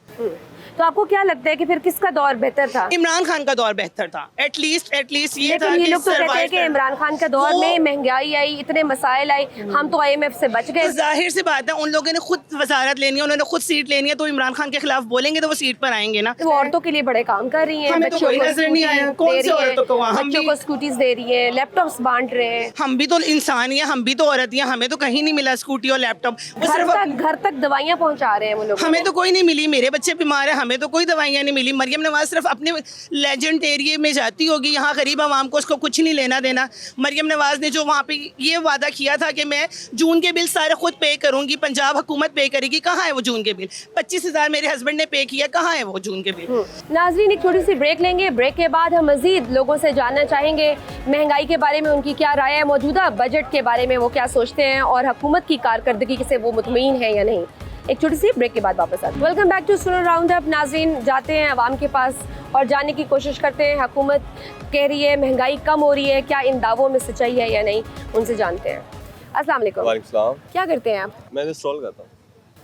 तो आपको क्या लगता है कि फिर किसका दौर बेहतर था? इमरान खान का दौर बेहतर था। एटलीस्ट ये था ये कि लोग तो कहते हैं कि इमरान खान के दौर में महंगाई आई, इतने मसाइल आए, हम तो IMF से बच गए। तो जाहिर सी बात है उन लोगों ने खुद वजारत लेनी है, उन्होंने खुद सीट लेनी है, तो इमरान खान के खिलाफ बोलेंगे तो वो सीट पर आएंगे ना। वो औरतों के लिए बड़े काम कर रही हैं, हमें तो कोई नजर नहीं आया। कौन सी औरतों को? बच्चों को स्कूटीज दे रही है, लैपटॉप्स बांट रहे हैं। हम भी तो इंसान ही हैं, हम भी तो औरत ही हैं, हमें तो कहीं नहीं मिला स्कूटी और लैपटॉप। घर तक दवाइयाँ पहुँचा रहे हैं वो लोग। हमें तो कोई नहीं मिली, मेरे बच्चे बीमार है, हमें तो कोई दवाइयाँ नहीं मिली। मरियम नवाज सिर्फ अपने लेजेंड एरिया में जाती होगी, यहाँ गरीब आवाम को उसको कुछ नहीं लेना देना। मरियम नवाज ने जो वहाँ पे ये वादा किया था कि मैं जून के बिल सारे खुद पे करूँगी, पंजाब हुकूमत पे करेगी, कहाँ है वो जून के बिल? 25,000 मेरे हस्बैंड ने पे किया, कहाँ है वो जून के बिल? नाज़रीन, एक छोटी सी ब्रेक लेंगे। ब्रेक के बाद हम मजीद लोगों से जानना चाहेंगे महंगाई के बारे में उनकी क्या राय है, मौजूदा बजट के बारे में वो क्या सोचते हैं और हुकूमत की कारकर्दगी से वो मुतमईन है या नहीं। एक छोटी सी ब्रेक के बाद वापस आते हैं। Welcome back to Suno round up. नाज़रीन, जाते हैं आवाम के पास और जानने की कोशिश करते हैं हुकूमत कह रही है महंगाई कम हो रही है, क्या इन दावों में सच्चाई है या नहीं, उनसे जानते हैं। अस्सलाम वालेकुम। वालेकुम सलाम। क्या करते हैं आप? मैं स्टॉल करता हूँ।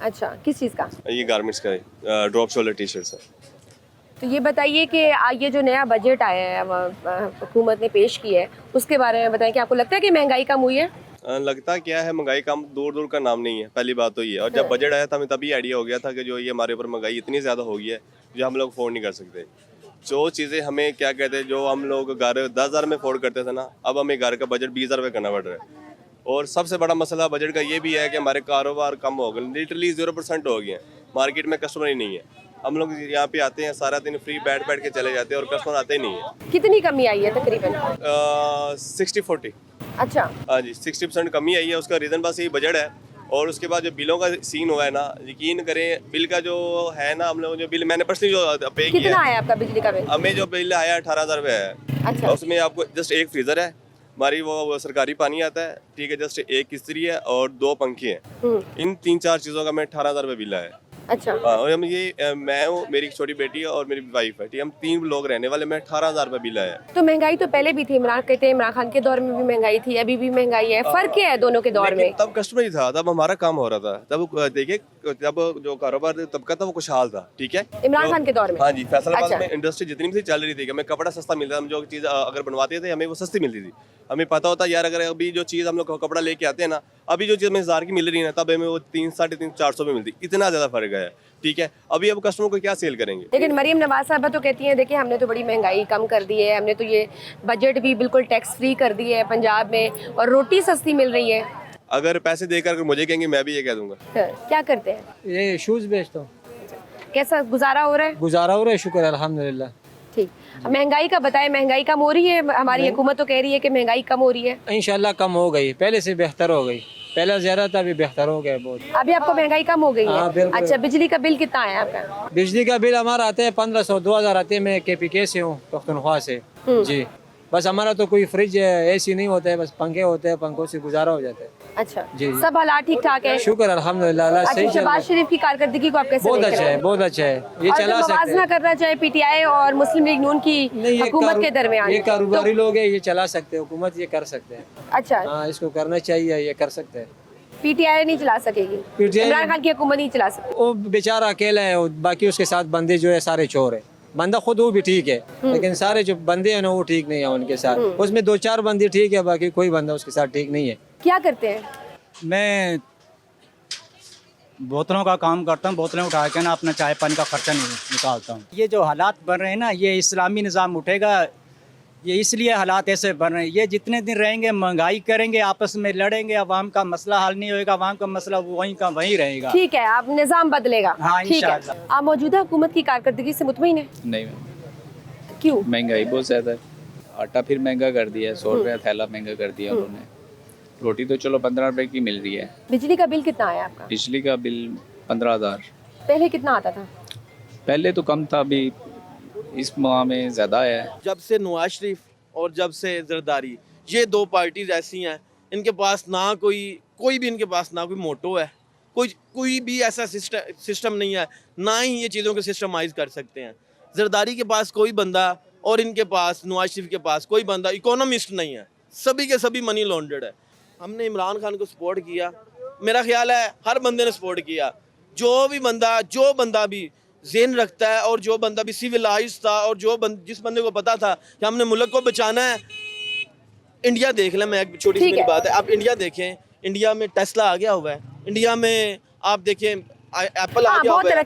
अच्छा, किस चीज़ का? ये गारमेंट्स का है, ड्रॉप शोल्डर टी शर्ट्स है। तो ये बताइए कि ये जो नया बजट आया है हुकूमत ने पेश किया है, उसके बारे में बताएं कि आपको लगता है कि महंगाई कम हुई है? लगता क्या है, महंगाई कम दूर दूर का नाम नहीं है, पहली बात तो ये। और जब बजट आया था हमें तभी आइडिया हो गया था कि जो ये हमारे ऊपर महंगाई इतनी ज़्यादा हो गई है जो हम लोग अफोर्ड नहीं कर सकते। जो चीज़ें हमें क्या कहते हैं, जो हम लोग घर 10,000 में अफोर्ड करते थे ना, अब हमें घर का बजट 20,000 रुपये करना पड़ रहा है। और सबसे बड़ा मसला बजट का ये भी है कि हमारे कारोबार कम हो गए, लिटरली 0% हो गए हैं। मार्केट में कस्टमर ही नहीं है। हम लोग यहाँ पे आते हैं, सारा दिन फ्री बैठ के चले जाते हैं और कस्टमर आते ही नहीं है। कितनी कमी आई है तकरीबन? 60-40। अच्छा। हाँ जी, 60% कमी आई है। उसका रीज़न बस यही बजट है। और उसके बाद जो बिलों का सीन हुआ है ना, यकीन करें बिल का जो है ना, हम लोग जो बिल मैंने पर्सनली जो पे किया, कितना आया आपका बिजली का बिल? हमें जो बिल आया 18,000 रुपये है। अच्छा। उसमें आपको जस्ट एक फ्रीज़र है, हमारी वो सरकारी पानी आता है, ठीक है, जस्ट एक इस्त्री है और 2 पंखे हैं। इन 3-4 चीज़ों का मैं 18,000 रुपये बिल आया। अच्छा। और हम ये मैं हूँ, मेरी एक छोटी बेटी है और मेरी वाइफ है, ठीक है, हम 3 लोग रहने वाले, मैं 18,000 रुपये बिल आया। तो महंगाई तो पहले भी थी, इमरान खान के दौर में भी महंगाई थी, अभी भी महंगाई है, फर्क क्या है दोनों के दौर में? तब कस्टमर ही था, तब हमारा काम हो रहा था, तब देखिए तब जो कारोबार तबका था वो खुशहाल था, ठीक है, इमरान खान के दौर में। हाँ जी, फैसलाबाद में इंडस्ट्री जितनी भी चल रही थी, हमें कपड़ा सस्ता मिलता था, हम जो चीज़ अगर बनवाते थे हमें वो सस्ती मिलती थी। हमें पता होता यार, अगर अभी जो चीज़ हम लोग कपड़ा लेके आते हैं ना, अभी जो चीज़ हमें 1000 की मिल रही है ना, तब हमें वो 300-350-400 में मिलती, इतना ज़्यादा फर्क है, ठीक है। अभी अब कस्टमर को क्या सेल करेंगे? लेकिन मरियम नवाज साहबा तो कहती हैं देखिए हमने तो बड़ी महंगाई कम कर दी है, हमने तो ये बजट भी बिल्कुल टैक्स फ्री कर दी है पंजाब में और रोटी सस्ती मिल रही है। अगर पैसे देकर अगर मुझे कहेंगे मैं भी ये कह दूंगा। क्या करते हैं? ये शूज़ बेचता हूँ। कैसा गुजारा हो रहा है? गुजारा हो रहा है, शुक्र अल्हम्दुलिल्लाह। ठीक। महंगाई का बताएं, महंगाई कम हो रही है? हमारी हुकूमत तो कह रही है कि महंगाई कम हो रही है। इंशाल्लाह कम हो गई, पहले से बेहतर हो गई। पहले ज़्यादा था, अभी बेहतर हो गया बहुत। अभी आपको महंगाई कम हो गई हाँ, है? बिल्कुल। अच्छा, बिजली का बिल कितना है आपका? बिजली का बिल हमारा आता है 1500 2000 आते हैं। मैं KPK से हूँ, पख्तूनख्वा से जी। बस हमारा तो कोई फ्रिज AC नहीं होता है, बस पंखे होते हैं, पंखों से गुजारा हो जाता है। अच्छा जी। सब हालात ठीक ठाक है? शुक्र अल्हम्दुलिल्लाह, अल्लाह सही अच्छा, चल रहा शहबाज है। शरीफ की कारकर्दगी को आप कैसे बहुत देख अच्छा रहे है, हैं? बहुत अच्छा है, ये और चला जब सकते मवाजना हैं। करना चाहे PTI और मुस्लिम लीग नून की हुकूमत के दरमियान, ये कारोबारी तो- लोग है, ये चला सकते हैं, हुकूमत ये कर सकते हैं। अच्छा, हाँ, इसको करना चाहिए, ये कर सकते हैं। PTI नहीं चला सकेगी? PTI इमरान खान की हुकूमत नहीं चला सकती? वो बेचारा अकेला है, और बाकी उसके साथ बंदे जो है सारे चोर है। बंदा खुद वो भी ठीक है, लेकिन सारे जो बंदे हैं ना वो ठीक नहीं है उनके साथ। उसमें 2-4 बंदे ठीक है, बाकी कोई बंदा उसके साथ ठीक नहीं है। क्या करते हैं? मैं बोतलों का काम करता हूँ, बोतलें उठा के ना अपना चाय पानी का खर्चा निकालता हूँ। ये जो हालात बन रहे हैं ना, ये इस्लामी निज़ाम उठेगा, ये इसलिए हालात ऐसे बन रहे हैं। ये जितने दिन रहेंगे महंगाई करेंगे, आपस में लड़ेंगे, अवाम का मसला हल नहीं होएगा, अवाम का मसला वहीं का वहीं रहेगा। ठीक है, आप निजाम बदलेगा। हाँ, ठीक है। इंशाअल्लाह। आप मौजूदा हुकूमत की कारकर्दगी से मुतमईन है? नहीं, क्यों? महंगाई बहुत ज़्यादा है। आटा फिर महंगा कर दिया है, 100 रुपया थैला महंगा कर दिया उन्होंने। रोटी तो चलो 15 रुपए की मिल रही है। बिजली का बिल कितना आया आपका? बिजली का बिल 15,000। पहले कितना आता था? पहले तो कम था, अभी इस माह में ज़्यादा है। जब से नवाज शरीफ और जब से जरदारी, ये दो पार्टीज ऐसी हैं, इनके पास ना कोई भी इनके पास ना कोई मोटो है, कोई भी ऐसा सिस्टम नहीं है, ना ही ये चीज़ों को सिस्टमाइज कर सकते हैं। जरदारी के पास कोई बंदा और इनके पास नवाज शरीफ के पास कोई बंदा इकोनॉमिस्ट नहीं है, सभी के सभी मनी लॉन्ड्रेड है। हमने इमरान खान को सपोर्ट किया, मेरा ख्याल है हर बंदे ने सपोर्ट किया। जो बंदा भी ज़हन रखता है और जो बंदा भी सिविलाइज था और जिस बंदे को पता था कि हमने मुल्क को बचाना है। इंडिया देख लें, मैं एक छोटी सी मेरी बात है, आप इंडिया देखें, इंडिया में टेस्ला आ गया हुआ है, इंडिया में आप देखें एप्पल आ गया हुआ है,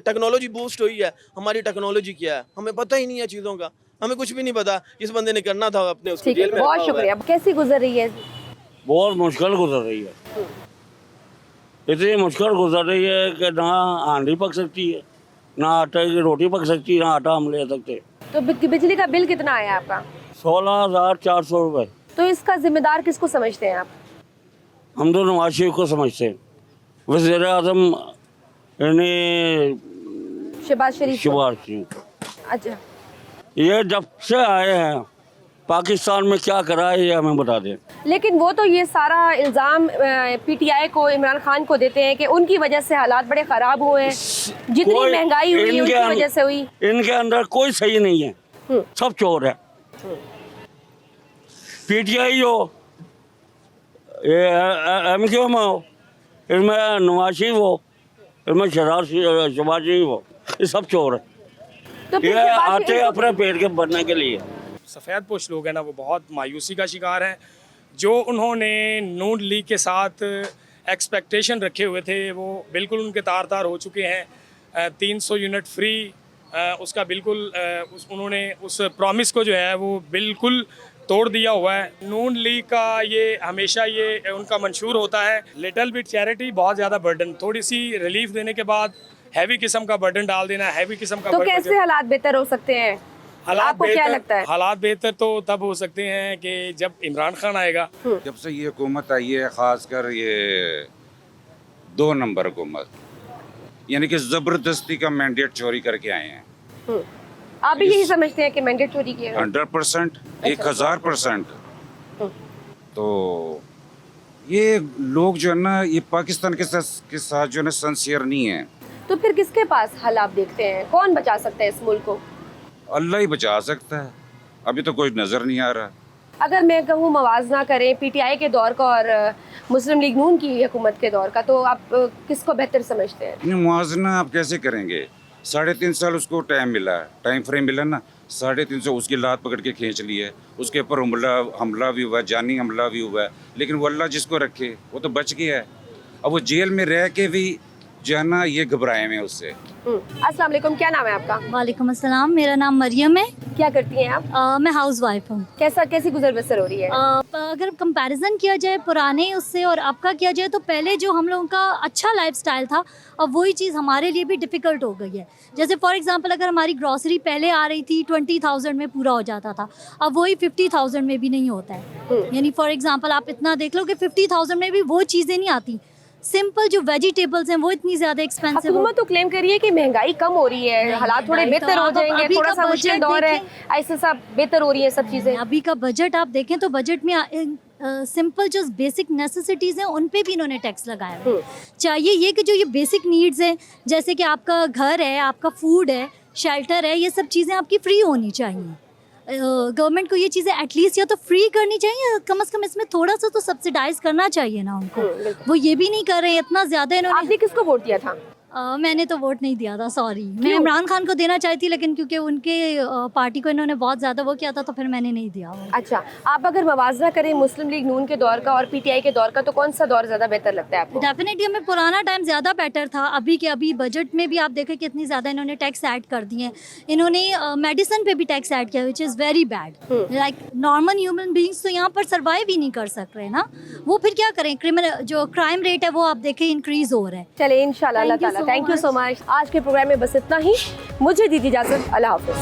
टेक्नोलॉजी बूस्ट हुई है। हमारी टेक्नोलॉजी क्या है हमें पता ही नहीं है चीज़ों का, हमें कुछ भी नहीं पता। इस बंदे ने करना था अपने उसको जेल में। बहुत शुक्रिया। कैसी गुजर रही है? बहुत मुश्किल गुजर रही है, इतनी मुश्किल गुजर रही है कि ना हांडी पक सकती है, ना आटे की रोटी पक सकती है, ना आटा हम ले सकते। तो बिजली का बिल कितना आया आपका? 16,400 रुपये। तो इसका जिम्मेदार किसको समझते हैं आप? हम तो नवाज शरीफ को समझते हैं, वज़ीर आज़म शहबाज शरीफ। अच्छा, ये जब से आए हैं पाकिस्तान में क्या करा है ये हमें बता दें। लेकिन वो तो ये सारा इल्ज़ाम PTI को, इमरान खान को देते हैं कि उनकी वजह से हालात बड़े ख़राब हुए हैं, जितनी महंगाई हुई उनकी वजह से हुई। इनके अंदर कोई सही नहीं है, सब चोर है। PTI हो, ये MQM हो, इनमें नवाज शरीफ हो, इनमें शहबाज शरीफ हो, ये सब चोर है। तो ये आते हैं अपने पेट के भरने के लिए। सफ़ेद पोश लोग हैं ना, वो बहुत मायूसी का शिकार हैं। जो उन्होंने नून लीग के साथ एक्सपेक्टेशन रखे हुए थे वो बिल्कुल उनके तार हो चुके हैं। 300 यूनिट फ्री, उसका बिल्कुल उन्होंने उस प्रॉमिस को जो है वो बिल्कुल तोड़ दिया हुआ है। नून लीग का ये हमेशा ये उनका मंशूर होता है, लिटिल बिट चैरिटी, बहुत ज़्यादा बर्डन, थोड़ी सी रिलीफ देने के बाद हैवी किस्म का बर्डन डाल देना, हैवी किस्म का। तो कैसे हालात बेहतर हो सकते हैं? आपको क्या लगता है? हालात बेहतर तो तब हो सकते हैं कि जब इमरान खान आएगा। जब से ये हुकूमत आई है, ख़ासकर ये 2 नंबर हुकूमत, यानी कि ज़बरदस्ती का मैंडेट चोरी करके आए हैं। आप भी यही समझते हैं कि मैंडेट चोरी किया है? 100%, 1000%। तो ये लोग जो है ना, ये पाकिस्तान के साथ जो है ना सिंसियर नहीं है। तो फिर किसके पास हल आप देखते हैं? कौन बचा सकता है इस मुल्क को? अल्लाह ही बचा सकता है, अभी तो कोई नज़र नहीं आ रहा। अगर मैं कहूँ मवाजना करें PTI के दौर का और मुस्लिम लीग नून की हुकूमत के दौर का, तो आप किसको बेहतर समझते हैं? मुआवजना आप कैसे करेंगे? 3.5 साल उसको टाइम फ्रेम मिला ना, 350 उसकी लात पकड़ के खींच ली है, उसके ऊपर हमला भी हुआ, जानी हमला भी हुआ है, लेकिन वो अल्लाह जिसको रखे वो तो बच गया है। अब वो जेल में रह के भी जाना ये घबराए हुए हैं उससे। अस्सलाम वालेकुम, क्या नाम है आपका? वालेकुम अस्सलाम, मेरा नाम मरियम है। क्या करती हैं आप? मैं हाउस वाइफ हूँ। कैसी गुजर बसर हो रही है? अगर कंपैरिजन किया जाए पुराने उससे और अब का किया जाए तो पहले जो हम लोगों का अच्छा लाइफस्टाइल था, अब वही चीज़ हमारे लिए भी डिफ़िकल्ट हो गई है। जैसे फॉर एग्जांपल अगर हमारी ग्रॉसरी पहले आ रही थी 20,000 में पूरा हो जाता था, अब वही 50,000 में भी नहीं होता है। यानी फॉर एग्जांपल आप इतना देख लो कि 50,000 में भी वो चीज़ें नहीं आती। सिंपल जो वेजिटेबल्स हैं वो इतनी ज़्यादा एक्सपेंसिव। हुकूमत तो क्लेम कर रही है कि महंगाई कम हो रही है, हालात थोड़े बेहतर हो जाएंगे, थोड़ा सा मुश्किल दौर है, ऐसे सब बेहतर हो रही है सब चीज़ें। अभी का बजट आप देखें तो बजट में सिंपल जो बेसिक नेसेसिटीज़ हैं उन पे भी इन्होंने टैक्स लगाया है। चाहिए ये कि जो ये बेसिक नीड्स हैं, जैसे कि आपका घर है, आपका फूड है, शेल्टर है, ये सब चीज़ें आपकी फ्री होनी चाहिए। गवर्नमेंट को ये चीज़ें एटलीस्ट या तो फ्री करनी चाहिए या कम से कम इसमें थोड़ा सा तो सब्सिडाइज करना चाहिए ना उनको। वो ये भी नहीं कर रहे हैं, इतना ज़्यादा इन्होंने। आपने किसको वोट दिया था? मैंने तो वोट नहीं दिया था, सॉरी। मैं इमरान खान को देना चाहती थी, लेकिन क्योंकि उनके पार्टी को इन्होंने बहुत ज़्यादा वो किया था तो फिर मैंने नहीं दिया। अच्छा, आप अगर मवाजना करें मुस्लिम लीग नून के दौर का और पीटीआई के दौर का, तो कौन सा दौर ज़्यादा बेहतर लगता है आपको? डेफिनेटली हमें पुराना टाइम ज़्यादा बेटर था। अभी के अभी बजट में भी आप देखें कितनी ज़्यादा इन्होंने टैक्स ऐड कर दिए हैं। इन्होंने मेडिसिन पे भी टैक्स ऐड किया, which is very bad. Like normal human beings तो यहाँ पर सर्वाइव ही नहीं कर सक रहे ना, वो फिर क्या करें? जो क्राइम रेट है वो आप देखें इंक्रीज़ हो रहा है। चले इंशाल्लाह, अल्लाह ताला, थैंक यू सो मच। आज के प्रोग्राम में बस इतना ही, मुझे दीजिए इजाज़त, अल्लाह हाफ़िज़।